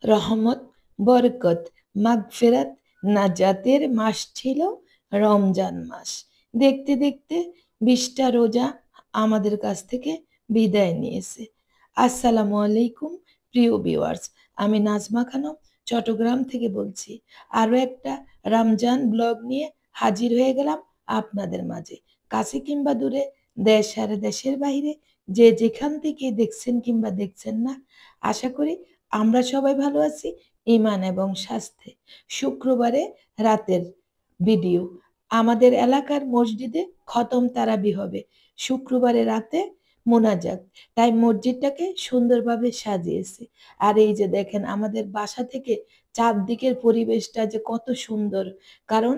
রহমত, বরকত, মাগফিরাত, নাজাতের মাস ছিল রমজান মাস। দেখতে দেখতে 20টা রোজা আমাদের কাছ থেকে বিদায় নিয়েছে। আসসালামু আলাইকুম প্রিয় ভিউয়ার্স, আমি নাজমা খানম চট্টগ্রাম থেকে বলছি। আরও একটা রমজান ব্লগ নিয়ে হাজির হয়ে গেলাম আপনাদের মাঝে। কাছে কিংবা দূরে, দেশ আর দেশের বাইরে, যে যেখান থেকে দেখছেন কিংবা দেখছেন না, আশা করি আমরা সবাই ভালো আছি ইমান এবং স্বাস্থ্যে। শুক্রবারে রাতের ভিডিও, আমাদের এলাকার মসজিদে খতম তারাবি হবে শুক্রবারে রাতে, মোনাজাত। তাই মসজিদটাকে সুন্দরভাবে সাজিয়েছে। আর এই যে দেখেন আমাদের বাসা থেকে চারদিকের পরিবেশটা যে কত সুন্দর, কারণ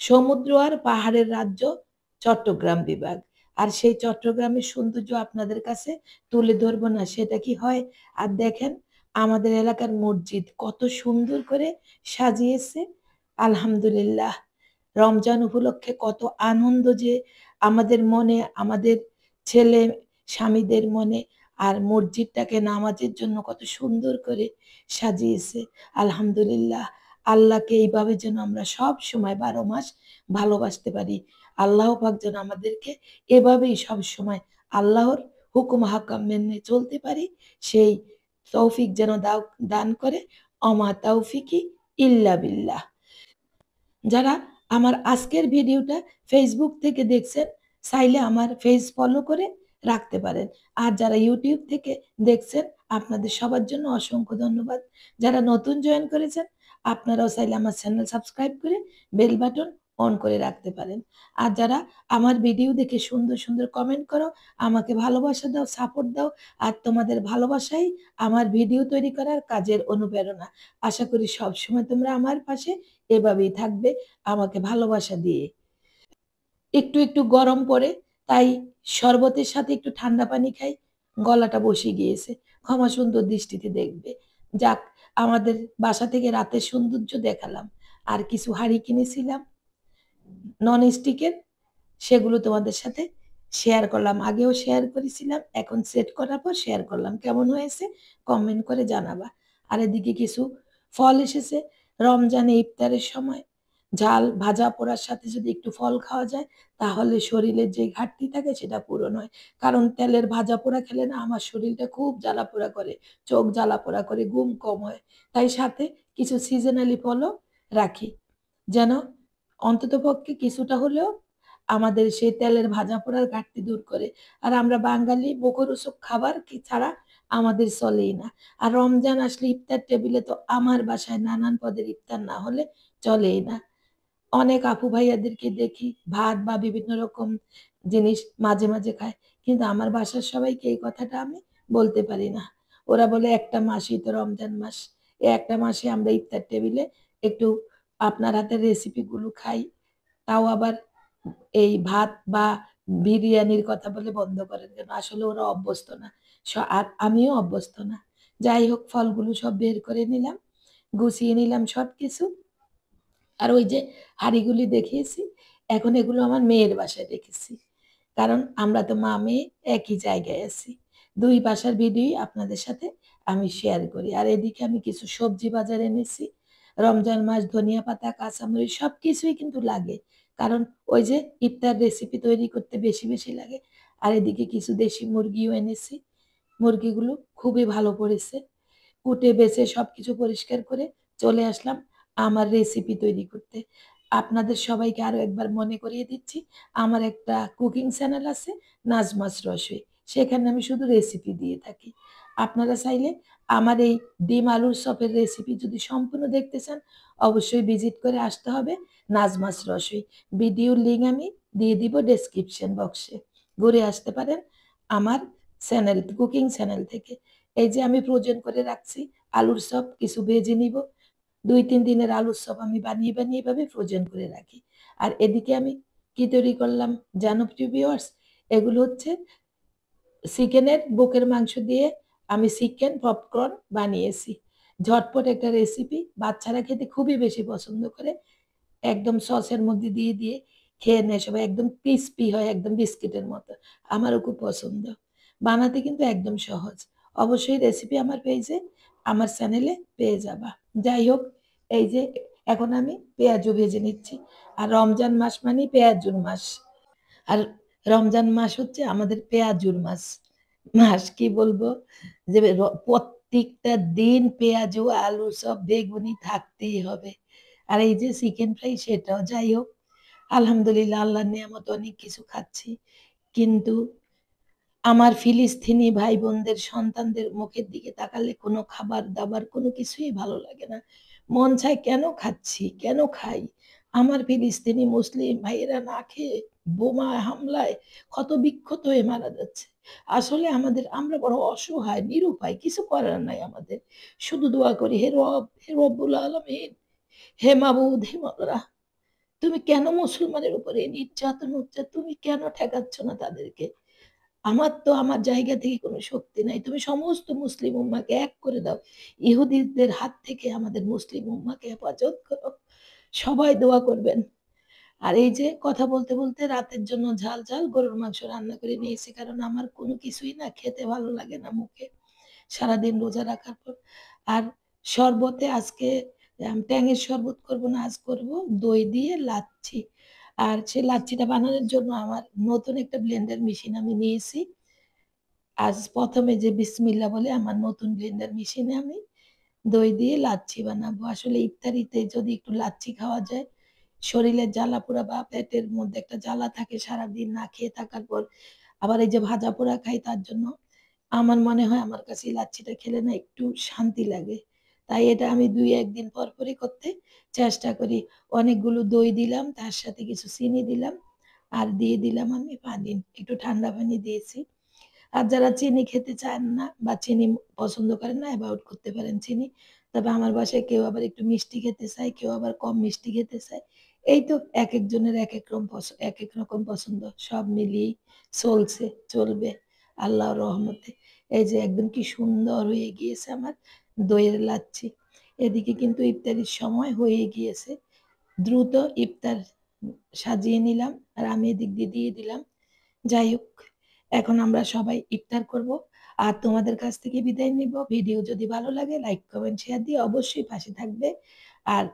সমুদ্র আর পাহাড়ের রাজ্য চট্টগ্রাম বিভাগ। আর সেই চট্টগ্রামের সৌন্দর্য আপনাদের কাছে তুলে ধরবো না, সেটা কি হয়? আর দেখেন আমাদের এলাকার মসজিদ কত সুন্দর করে সাজিয়েছে। আলহামদুলিল্লাহ, রমজান উপলক্ষে কত আনন্দ যে আমাদের মনে, আমাদের ছেলে স্বামীদের মনে। আর মসজিদটাকে নামাজের জন্য কত সুন্দর করে সাজিয়েছে। আলহামদুলিল্লাহ, আল্লাহকে এইভাবে যেন আমরা সব সময় 12 মাস ভালোবাসতে পারি। আল্লাহ পাক যেন আমাদেরকে এভাবেই সব সময় আল্লাহর হুকুম হাকাম মেনে চলতে পারি, সেই তৌফিক যেন দান করে। অমা তৌফিকি ইল্লা বিল্লাহ। যারা আমার আজকের ভিডিওটা ফেসবুক থেকে দেখছেন, চাইলে আমার পেজ ফলো করে রাখতে পারেন। আর যারা ইউটিউব থেকে দেখছেন, আপনাদের সবার জন্য অসংখ্য ধন্যবাদ। যারা নতুন জয়েন করেছেন, আপনারাও চাইলে আমার চ্যানেল সাবস্ক্রাইব করে বেল বাটন অন করে রাখতে পারেন। আর যারা আমার ভিডিও দেখে সুন্দর সুন্দর কমেন্ট করো, আমাকে ভালোবাসা দাও, সাপোর্ট দাও। আর তোমাদের ভালোবাসাই আমার ভিডিও তৈরি করার কাজের অনুপ্রেরণা। আশা করি সবসময় তোমরা আমার পাশে এভাবেই থাকবে আমাকে ভালোবাসা দিয়ে। একটু একটু গরম পড়ে, তাই শরবতের সাথে একটু ঠান্ডা পানি খাই, গলাটা বসে গিয়েছে, ক্ষমা সুন্দর দৃষ্টিতে দেখবে। যাক, আমাদের বাসা থেকে রাতের সৌন্দর্য দেখালাম। আর কিছু হাঁড়ি কিনেছিলাম নন স্টিকের, সেগুলো তোমাদের সাথে শেয়ার করলাম। আগেও শেয়ার করেছিলাম, এখন সেট করার পর শেয়ার করলাম। কেমন হয়েছে কমেন্ট করে জানাবা। আর এদিকে কিছু ফল এসেছে। রমজানে ইফতারের সময় ঝাল ভাজা পোড়ার সাথে যদি একটু ফল খাওয়া যায়, তাহলে শরীরের যে ঘাটতি থাকে সেটা পূরণ হয়। কারণ তেলের ভাজা পোড়া খেলে না আমার শরীরটা খুব জ্বালা পোড়া করে, চোখ জ্বালা পোড়া করে, ঘুম কম হয়। তাই সাথে কিছু সিজনালি ফলও রাখি, যেন অন্ততপক্ষে কিছুটা হলেও আমাদের সেই তেলের ভাজা পোড়ার ঘাটতি দূর করে। আর আমরা বাঙালি মুখরোচক খাবার কি ছাড়া আমাদের চলেই না। আর রমজান আসলে ইফতার টেবিলে তো আমার বাসায় নানান পদের ইফতার না হলে চলেই না। অনেক আপু ভাইয়াদেরকে দেখি ভাত বা বিভিন্ন রকম জিনিস মাঝে মাঝে খায়, কিন্তু আমার বাসার সবাইকে এই কথাটা আমি বলতে পারি না। ওরা বলে একটা মাসই তো রমজান মাস, এই একটা মাসে আমরা ইফতার টেবিলে একটু আপনার হাতের রেসিপিগুলো খাই, তাও আবার এই ভাত বা বিরিয়ানির কথা বলে বন্ধ করেন কেন? আসলে ওরা অভ্যস্ত না, আর আমিও অভ্যস্ত না। যাই হোক, ফলগুলো সব বের করে নিলাম, গুছিয়ে নিলাম সবকিছু। আর ওই যে হাঁড়িগুলি দেখিয়েছি, এখন এগুলো আমার মেয়ের বাসায় রেখেছি, কারণ আমরা তো মা মেয়ে একই জায়গায় আছি। দুই বাসার ভিডিওই আপনাদের সাথে আমি শেয়ার করি। আর এদিকে আমি কিছু সবজি বাজারে এনেছি। রমজান মাস ধনিয়া পাতা, কাঁচামরিচ সব কিছুই কিন্তু লাগে, কারণ ওই যে ইফতার রেসিপি তৈরি করতে বেশি বেশি লাগে। আর এদিকে কিছু দেশি মুরগিও এনেছি, মুরগিগুলো খুবই ভালো পড়েছে। কুটে বেছে সবকিছু পরিষ্কার করে চলে আসলাম আমার রেসিপি তৈরি করতে। আপনাদের সবাইকে আরো একবার মনে করিয়ে দিচ্ছি, আমার একটা কুকিং চ্যানেল আছে, নাজমাস রসোই। সেখানে আমি শুধু রেসিপি দিয়ে থাকি। আপনারা চাইলে আমার এই ডিম আলুর চপের রেসিপি যদি সম্পূর্ণ দেখতে চান, অবশ্যই ভিজিট করে আসতে হবে নাজমাস রসোই। ভিডিওর লিঙ্ক আমি দিয়ে দিব ডেসক্রিপশন বক্সে, ঘুরে আসতে পারেন আমার চ্যানেল, কুকিং চ্যানেল থেকে। এই যে আমি ফ্রোজেন করে রাখছি আলুর চপ, কিছু ভেজে নিব। 2-3 দিনের আলুর চপ আমি বানিয়ে বানিয়ে এভাবে ফ্রোজেন করে রাখি। আর এদিকে আমি কি তৈরি করলাম জানো প্রিয় ভিউয়ার্স? এগুলো হচ্ছে চিকেনের বুকের মাংস দিয়ে আমি চিকেন পপকর্ন বানিয়েছি। ঝটপট একটা রেসিপি, বাচ্চারা খেতে খুবই বেশি পছন্দ করে। একদম সসের মধ্যে দিয়ে দিয়ে খেয়ে নেয় সবাই, একদম ক্রিস্পি হয়, একদম বিস্কিটের মতো। আমারও খুব পছন্দ। বানাতে কিন্তু একদম সহজ। অবশ্যই রেসিপি আমার পেজে আমার চ্যানেলে পেয়ে যাবা। যাই হোক, এই যে এখন আমি পেঁয়াজও ভেজে নিচ্ছি। আর রমজান মাস মানেই পেঁয়াজুর মাস। আর রমজান মাস হচ্ছে আমাদের পেঁয়াজুর মাস কি বলবো, যে প্রত্যেকটা দিন পেঁয়াজু, আলু সব বেগুনি থাকতেই হবে। আর এই যে চিকেন ফ্রাই সেটাও। যাই হোক, আলহামদুলিল্লাহ আল্লাহর নেয়ামত অনেক কিছু খাচ্ছি। কিন্তু আমার ফিলিস্তিনি ভাই বোনদের সন্তানদের মুখের দিকে তাকালে কোনো খাবার-দাবার কোনো কিছুই ভালো লাগে না। মন চায় কেন খাচ্ছি, কেন খাই? আমার ফিলিস্তিনি মুসলিম ভাইয়েরা না খেয়ে বোমা হামলায় ক্ষত-বিক্ষত হয়ে মারা যাচ্ছে। আসলে আমরা বড় অসহায়, নিরুপায়, কিছু করার নাই আমাদের। শুধু দোয়া করি, হে রব, হে রব্বুল আলামিন, হে মাবুদ, হে মওলা, তুমি কেন মুসলমানের উপরে এই নির্যাতন হচ্ছে? তুমি কেন ঠেকাচ্ছ না তাদেরকে? আমার তো আমার জায়গা থেকে কোনো শক্তি নাই। তুমি সমস্ত মুসলিম উম্মাহকে এক করে দাও। ইহুদিদের হাত থেকে আমাদের মুসলিম উম্মাহকে হেফাজত করো। সবাই দোয়া করবেন। আর এই যে কথা বলতে, বলতে রাতের জন্য ঝাল গরুর মাংস রান্না করে নিয়েছি। কারণ আমার কোনো কিছুই না খেতে ভালো লাগে না মুখে। সারাদিন রোজা রাখার পর। আর শরবতে আজকে ট্যাঙের শরবত করব না, আজ করব দই দিয়ে লাচ্ছি। আর সেই লাচ্ছিটা বানানোর জন্য আমার নতুন একটা ব্লেন্ডার মেশিন আমি নিয়েছি। আজ ১ম এ যে বিসমিল্লাহ বলে আমার নতুন ব্লেন্ডার মেশিনে আমি দই দিয়ে লাচ্ছি বানাবো। আসলে ইফতারিতে যদি একটু লাচ্ছি খাওয়া যায়, শরীরের জ্বালা-পোড়া বা পেটের মধ্যে একটা জ্বালা থাকে সারাদিন না খেয়ে থাকার পর, আবার এই যে ভাজা-পোড়া খাই তার জন্য আমার মনে হয় আমার কাছে এই লাচ্ছিটা খেলে না একটু শান্তি লাগে। তাই এটা আমি ২-১ দিন পরই করতে চেষ্টা করি। অনেকগুলো দই দিলাম, তার সাথে কিছু চিনি দিলাম, আর দিয়ে দিলাম আমি পানি। একটু ঠান্ডা পানি দিয়েছি। আর যারা চিনি খেতে চান না বা চিনি পছন্দ করেন না, এভয়েড করতে পারেন চিনি। তবে আমার বাসায় কেউ আবার একটু মিষ্টি খেতে চায়, কেউ আবার কম মিষ্টি খেতে চায়। এই তো একেকজনের একেক রকম পছন্দ। সব মিলিয়েই চলছে, চলবে আল্লাহর রহমতে। এই যে একদম কি সুন্দর হয়ে গিয়েছে আমার দইয়ের লাচ্ছি। এদিকে কিন্তু ইফতারির সময় হয়ে গিয়েছে। দ্রুত ইফতার সাজিয়ে নিলাম। আর আমি এদিক দিয়ে দিয়ে দিলাম। যাই হোক, এখন আমরা সবাই ইফতার করব। আর তোমাদের কাছ থেকে বিদায় নিব। ভিডিও যদি ভালো লাগে লাইক, কমেন্ট, শেয়ার দিয়ে অবশ্যই পাশে থাকবে। আর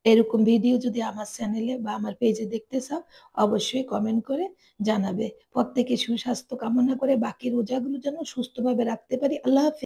এরকম ভিডিও যদি আমার চ্যানেলে বা আমার পেজে দেখতে চাও, অবশ্যই কমেন্ট করে জানাবে। প্রত্যেকের সুস্বাস্থ্য কামনা করে বাকি রোজাগুলো যেন সুস্থভাবে রাখতে পারি। আল্লাহ হাফেজ।